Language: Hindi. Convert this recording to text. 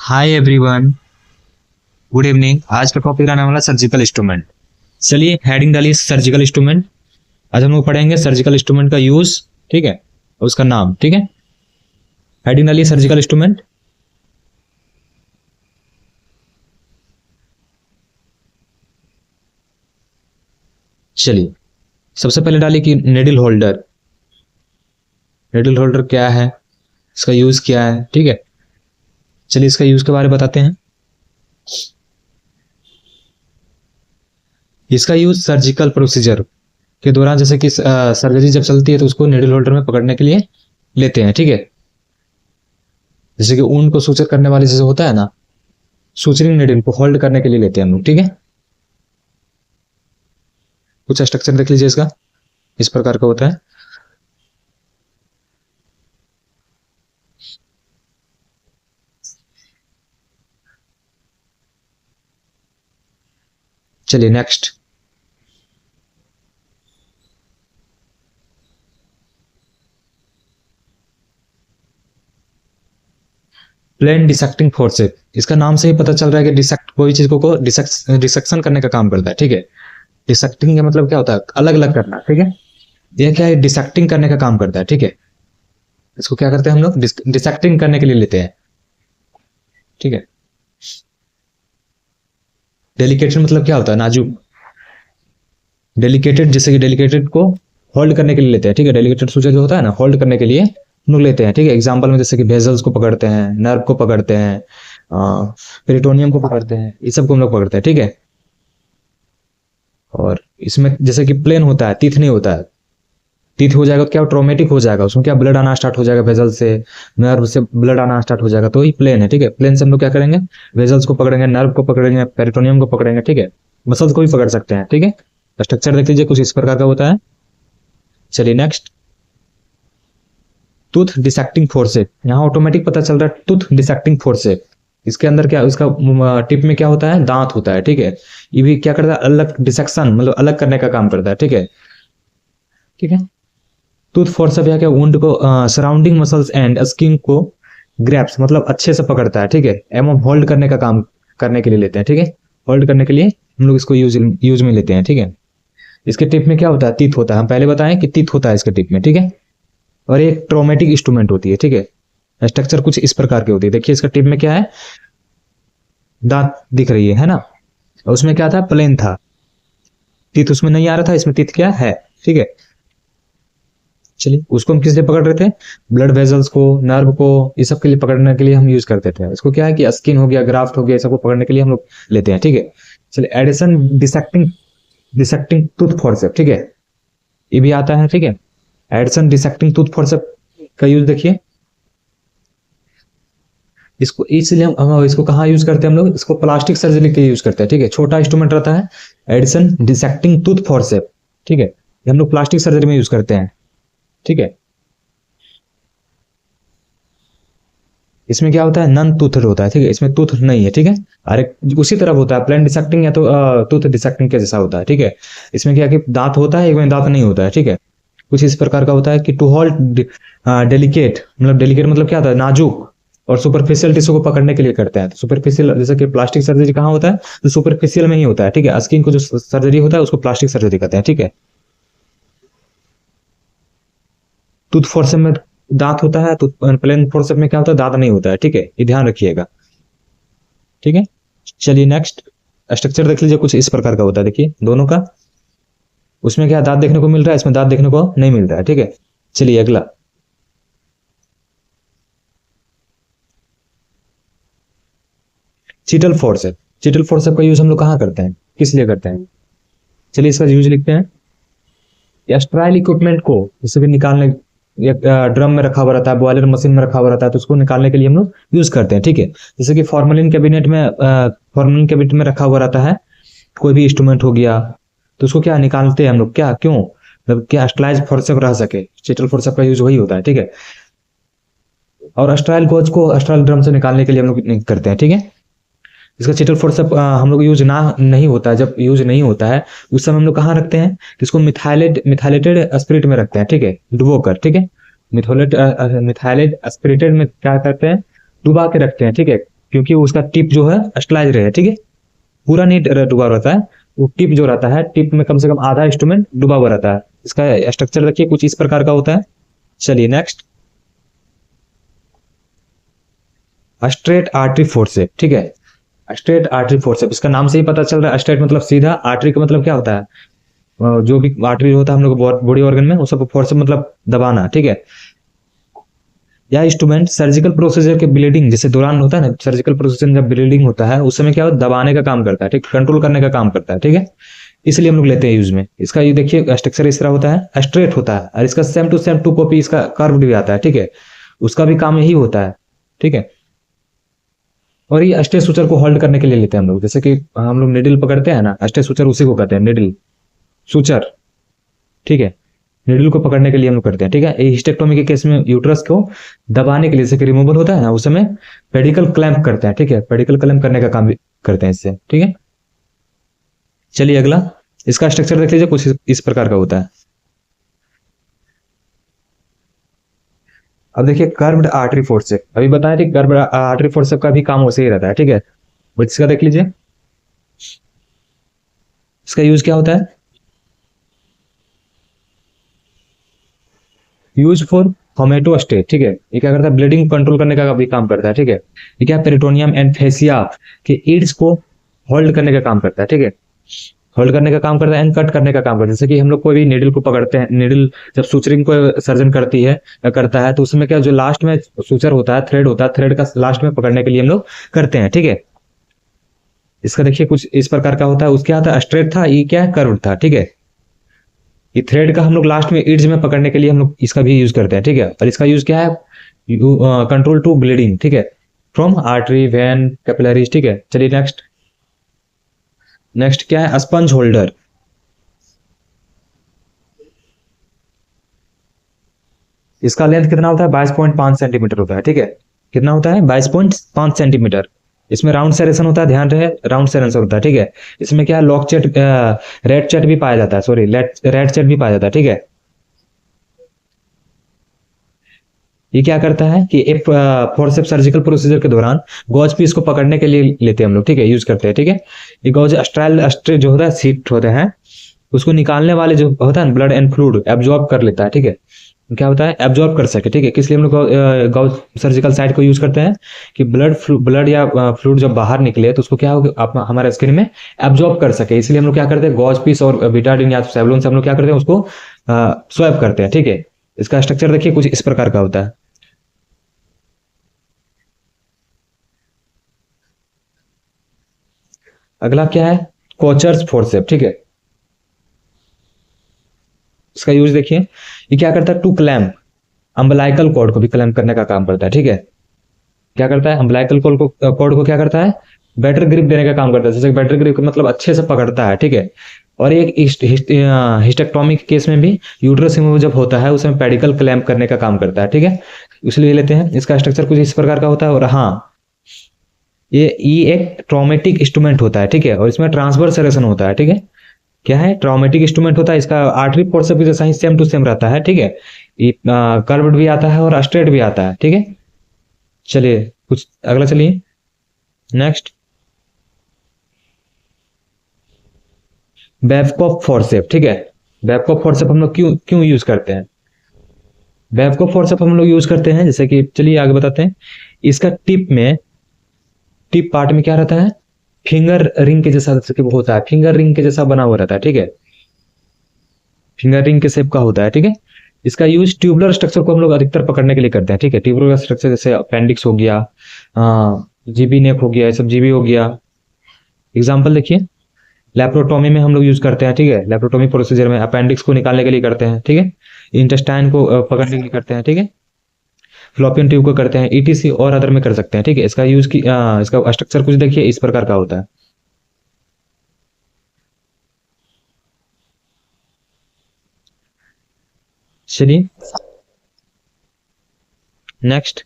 Hi everyone, good evening. आज का टॉपिक रहने वाला सर्जिकल इंस्ट्रूमेंट। चलिए हेडिंग डालिए सर्जिकल इंस्ट्रूमेंट। आज हम लोग पढ़ेंगे सर्जिकल इंस्ट्रूमेंट का यूज, ठीक है, और उसका नाम, ठीक है। हेडिंग डालिए सर्जिकल इंस्ट्रूमेंट। चलिए सबसे पहले डालिए कि नेडल होल्डर। नेडल होल्डर क्या है, इसका यूज क्या है, ठीक है। चलिए इसका यूज के बारे में बताते हैं। इसका यूज सर्जिकल प्रोसीजर के दौरान, जैसे कि सर्जरी जब चलती है तो उसको नेडल होल्डर में पकड़ने के लिए लेते हैं, ठीक है। जैसे कि ऊन को सूचर करने वाले जैसे होता है ना, सूचरिंग नेडल को होल्ड करने के लिए लेते हैं हम लोग, ठीक है। कुछ स्ट्रक्चर देख लीजिए इसका, इस प्रकार का होता है। चलिए नेक्स्ट। Plane dissecting forceps. इसका नाम से ही पता चल रहा है कि डिसेक्ट, कोई चीज को डिसेक्शन करने का काम करता है, ठीक है। डिसेक्टिंग का मतलब क्या होता है, अलग अलग करना, ठीक है। यह क्या है, डिसेक्टिंग करने का काम करता है, ठीक है। इसको क्या करते हैं हम लोग, डिसेक्टिंग करने के लिए लेते हैं, ठीक है। डेलिकेटेड मतलब क्या होता है, नाजुक। डेलिकेटेड, जैसे कि डेलिकेटेड को होल्ड करने के लिए लेते हैं, ठीक है। डेलिकेटेड सूचर जो होता है ना, होल्ड करने के लिए हम लोग लेते हैं, ठीक है। एग्जाम्पल में जैसे कि वेजल्स को पकड़ते हैं, नर्व को पकड़ते हैं, पेरिटोनियम को पकड़ते हैं, ये सब को हम लोग पकड़ते हैं, ठीक है। और इसमें जैसे कि प्लेन होता है, तीथ नहीं होता है। तीथ हो जाएगा तो क्या ट्रोमेटिक हो जाएगा, उसमें क्या ब्लड आना स्टार्ट हो जाएगा, वेजल से, नर्व से ब्लड आना स्टार्ट हो जाएगा, तो ये प्लेन है, ठीक है। प्लेन से हम लोग क्या करेंगे, वेजल्स को पकड़ेंगे, नर्व को पकड़ेंगे, पेरिटोनियम को पकड़ेंगे, ठीक है। मसल्स को भी पकड़ सकते हैं, ठीक है। स्ट्रक्चर देख लीजिए, कुछ इस प्रकार का होता है। चलिए नेक्स्ट। Tooth dissecting forceps. यहाँ ऑटोमेटिक पता चल रहा है टूथ डिसेक्टिंग फोर्सेप। इसके अंदर क्या, इसका टिप में क्या होता है, दांत होता है, ठीक है। ये भी क्या करता है, अलग डिसेक्शन मतलब अलग करने का काम करता है, ठीक है। ठीक है। टूथ फोर्सेप या क्या, वुंड को सराउंडिंग मसल्स एंड स्किन को ग्रैप्स मतलब अच्छे से पकड़ता है, ठीक है। एवं होल्ड करने का काम करने के लिए लेते हैं, ठीक है। होल्ड करने के लिए हम लोग इसको यूज में लेते हैं, ठीक है। इसके टिप में क्या होता है, तीत होता है। हम पहले बताएं कि तीत होता है इसके टिप में, ठीक है। और एक ट्रोमेटिक इंस्ट्रूमेंट होती है, ठीक है। स्ट्रक्चर कुछ इस प्रकार की होती है। देखिए इसका टिप में क्या है, दांत दिख रही है ना। और उसमें क्या था, प्लेन था। तीत उसमें नहीं आ रहा था, इसमें तीत क्या है, ठीक है। चलिए उसको हम किस लिए पकड़ रहे थे, ब्लड वेजल्स को, नर्व को, ये सब के लिए पकड़ने के लिए हम यूज करते थे। इसको क्या है कि स्किन हो गया, ग्राफ्ट हो गया, ये सबको पकड़ने के लिए हम लोग लेते हैं, ठीक है। चलिए Adson dissecting, dissecting tooth forceps, ठीक है। ये भी आता है, ठीक है। एडिशन डिसेक्टिंग टूथ फोर्सेप का यूज देखिए। इसको इसलिए हम इसको कहाँ यूज करते हैं हम लोग, इसको प्लास्टिक सर्जरी के यूज करते हैं, ठीक है। छोटा इंस्ट्रूमेंट रहता है, एडिशन डिसेक्टिंग टूथ फोर्सेप, ठीक है। ये हम लोग प्लास्टिक सर्जरी में यूज करते हैं, ठीक है। इसमें क्या होता है, नन टूथड होता है, ठीक है। इसमें टूथ नहीं है, ठीक है। अरे उसी तरह होता है, प्लेन डिसेक्टिंग या तो टूथ डिसेक्टिंग के जैसा होता है, ठीक है। इसमें क्या कि दांत होता है, एक में दांत नहीं होता है, ठीक है। कुछ इस प्रकार का होता है कि टू होल्ड डेलिकेट, मतलब डेलिकेट मतलब क्या होता है, नाजुक और सुपरफिशियल टिश्यू को पकड़ने के लिए करते हैं। तो सुपरफिशियल, जैसे कि प्लास्टिक सर्जरी कहाँ होता है, तो सुपरफिशियल में ही होता है, ठीक है। स्किन को जो सर्जरी होता है उसको प्लास्टिक सर्जरी कहते हैं, ठीक है। टूथ फोर्सेप में दांत होता है, तो प्लेन फोर्सेप में क्या होता है, दांत नहीं होता है, ठीक है। ये ध्यान रखिएगा, ठीक है। चलिए नेक्स्ट। स्ट्रक्चर देख लीजिए, कुछ इस प्रकार का होता है, देखिए दोनों का। उसमें क्या दांत देखने को मिल रहा है, इसमें दांत देखने को नहीं मिल रहा है, ठीक है। चलिए अगला। चीटल फोर्सेप। चीटल फोर्सेप का यूज हम लोग कहाँ करते हैं, किस लिए करते हैं। चलिए इसका यूज लिखते हैं। या स्ट्राइल इक्विपमेंट को जैसे कि निकालने, या ड्रम में रखा हुआ रहता है, बॉयलर मशीन में रखा हुआ रहता है, तो उसको निकालने के लिए हम लोग यूज करते हैं, ठीक है। जैसे कि फॉर्मेलिन कैबिनेट में, फॉर्मेलिन कैबिनेट में रखा हुआ रहता है कोई भी इंस्ट्रूमेंट हो गया, तो उसको क्या निकालते हैं हम लोग, क्या क्यों, मतलब क्या स्ट्राइल फोर्सेप रह सके। चीटल फोर्सेप का यूज वही होता है, ठीक है। और स्ट्राइल गोज को स्ट्राइल ड्रम से निकालने के लिए हम लोग करते हैं, ठीक है। इसका चीटल फोर्सेप हम लोग यूज ना नहीं होता है, जब यूज नहीं होता है उस समय हम लोग कहाँ रखते हैं, इसको मिथाइलेटेड स्पिरिट में रखते हैं, ठीक है, डुबो कर, ठीक है। मिथाइलेट स्पिरिटेड में क्या करते हैं, डुबा के रखते हैं, ठीक है। क्योंकि उसका टिप जो है स्टलाइज रहे, ठीक है, पूरा नहीं डूबा रहता है, वो टिप जो रहता है, टिप में कम से कम आधा इंस्ट्रूमेंट डूबा हुआ रहता है। इसका स्ट्रक्चर देखिए कुछ इस प्रकार का होता है। चलिए नेक्स्ट, स्ट्रेट आर्टरी फोर्सेप, ठीक है, स्ट्रेट आर्टरी फोर्सेप, इसका नाम से ही पता चल रहा है, स्ट्रेट मतलब सीधा, आर्टरी का मतलब क्या होता है, जो भी आर्टरी होता है हम लोग बॉडी ऑर्गन में, वो सब फोर्सेप मतलब दबाना, ठीक है। यह इंस्ट्रूमेंट सर्जिकल प्रोसीजर के ब्लीडिंग जैसे दौरान होता है ना, सर्जिकल प्रोसीजर जब ब्लीडिंग होता है उस समय क्या होता है, दबाने का काम करता है, ठीक, कंट्रोल करने का काम करता है, ठीक है, इसलिए हम लोग लेते हैं यूज में। इसका ये देखिए स्ट्रक्चर इस तरह होता है, स्ट्रेट होता है, और इसका सेम टू कॉपी इसका कर्व भी आता है, ठीक है, उसका भी काम यही होता है, ठीक है। और ये अस्टे सूचर को होल्ड करने के लिए लेते हैं हम लोग, जैसे कि हम लोग निडल पकड़ते हैं ना, अस्टे सूचर उसी को कहते हैं, निडल सूचर, ठीक है, निडल को पकड़ने के लिए हम लोग करते हैं, ठीक है। हिस्टेक्टोमी के केस में यूट्रस को दबाने के लिए, जैसे कि रिमूवल होता है ना, उस समय पेडिकल क्लैंप करते हैं, ठीक है, पेडिकल क्लैंप करने का काम भी करते हैं इससे, ठीक है। चलिए अगला, इसका स्ट्रक्चर देख लीजिए, कुछ इस प्रकार का होता है। अब देखिए कर्व्ड आर्टरी फोर्सेप, अभी बताया थी कर्व्ड आर्टरी फोर्सेप का भी काम वैसे ही रहता है, ठीक है। इसका देख लीजिए, इसका यूज क्या होता है, यूज फॉर होमेटोस्टेट, ठीक है, ये क्या करता है, ब्लीडिंग कंट्रोल करने का भी काम करता है, ठीक है। ये क्या पेरिटोनियम एंड फेसिया के ईड्स को होल्ड करने का काम करता है, ठीक है, होल्ड करने का काम करता है एंड कट करने का काम करता है। जैसे कि हम लोग कोई भी निडल को पकड़ते हैं, निडल जब सुचरिंग को सर्जन करती है करता है, तो उसमें क्या जो लास्ट में सुचर होता है, थ्रेड होता है, थ्रेड का लास्ट में पकड़ने के लिए हम लोग करते हैं, ठीक है। इसका देखिए कुछ इस प्रकार का होता है, उसके आता है स्ट्रेट था, ये क्या है, कर्व था, ठीक है। ये थ्रेड का हम लोग लास्ट में इड्स में पकड़ने के लिए हम लोग इसका भी यूज करते हैं, ठीक है। और इसका यूज क्या है, कंट्रोल टू ब्लीडिंग, ठीक है, फ्रॉम आर्टरी वेन कैपिलरीज, ठीक है। चलिए नेक्स्ट, नेक्स्ट क्या है, स्पंज होल्डर। इसका लेंथ कितना होता है, 22.5 सेंटीमीटर होता है, ठीक है, कितना होता है, 22.5 सेंटीमीटर। इसमें राउंड सेरेशन होता है, ध्यान रहे, राउंड सेरेशन होता है, ठीक है। इसमें क्या है, लॉक चेट, रेड चेट भी पाया जाता है, सॉरी रेड चेट भी पाया जाता है, ठीक है। ये क्या करता है कि एक फोर्सेप्स सर्जिकल प्रोसीजर के दौरान गॉज पीस को पकड़ने के लिए लेते हैं हम लोग, ठीक है, यूज करते हैं, ठीक है। ये गॉज अस्ट्राल अस्ट्रे जो होता है, सीट होते हैं, उसको निकालने वाले जो होता है ब्लड एंड फ्लूइड एब्जॉर्ब कर लेता है, ठीक है, क्या होता है, एब्जॉर्ब कर सके, ठीक है। किस लिए हम लोग गॉज सर्जिकल साइट को यूज करते हैं कि ब्लड या फ्लूइड जब बाहर निकले तो उसको क्या होगा, आप हमारे स्किन में एब्जॉर्ब कर सके, इसलिए हम लोग क्या करते हैं, गॉज पीस और बिटाडिन या सेवलोन से हम लोग क्या करते हैं, उसको स्वैप करते हैं, ठीक है। इसका स्ट्रक्चर देखिए कुछ इस प्रकार का होता है। अगला क्या है, कोचर्स फोर्सेप, ठीक है। इसका यूज देखिए, ये क्या करता है, टू क्लैम्प अम्बलाइकल कॉर्ड को भी क्लैम्प करने का काम करता है, ठीक है। क्या करता है, अम्बलाइकल कॉर्ड को क्या करता है, बेटर ग्रिप देने का काम करता है, जैसे बेटर ग्रिप मतलब अच्छे से पकड़ता है, ठीक है। और एक हिस्टेक्टोमी के केस में भी यूट्रस रिमूव जब होता है उसमें पेडिकल क्लैम्प करने का काम करता है, ठीक है, इसलिए लेते हैं। इसका स्ट्रक्चर कुछ इस प्रकार का होता है। और हाँ, ये एक ट्रॉमेटिक इंस्ट्रूमेंट होता है, ठीक है, और इसमें ट्रांसवर्स सेरेशन होता है, ठीक है। क्या है, ट्रॉमेटिक इंस्ट्रूमेंट होता है, इसका आर्टरी फोर्सेप भी जैसा ही सेम टू सेम रहता है, ठीक है। ये कर्व्ड भी आता है और स्ट्रेट भी आता है, ठीक है। चलिए कुछ अगला, चलिए नेक्स्ट, बेवकॉफ फोर्सेप, ठीक है। बेवकॉफ फोर्सेप हम लोग क्यों क्यों यूज करते हैं, बेवकॉफ फोर्सेप हम लोग यूज करते हैं, जैसे कि चलिए आगे बताते हैं। इसका टिप पार्ट में क्या रहता है, फिंगर रिंग के जैसा, जैसे कि वो होता है, फिंगर रिंग के जैसा बना हुआ रहता है, ठीक है, फिंगर रिंग के शेप का होता है, ठीक है। इसका यूज ट्यूबुलर स्ट्रक्चर को हम लोग अधिकतर पकड़ने के लिए करते हैं, ठीक है। ट्यूबुलर स्ट्रक्चर जैसे अपेंडिक्स हो गया, जीबी नेक हो गया, ये सब जीबी हो गया। एग्जाम्पल देखिए, लेप्रोटोमी में हम लोग यूज करते हैं, ठीक है, लेप्रोटोमी प्रोसीजर में अपेंडिक्स को निकालने के लिए करते हैं, ठीक है। इंटेस्टाइन को पकड़ने के लिए करते हैं, ठीक है। फ्लोपियन ट्यूब को करते हैं, ईटीसी और अदर में कर सकते हैं, ठीक है। इसका यूज की इसका स्ट्रक्चर कुछ देखिए इस प्रकार का होता है। चलिए नेक्स्ट,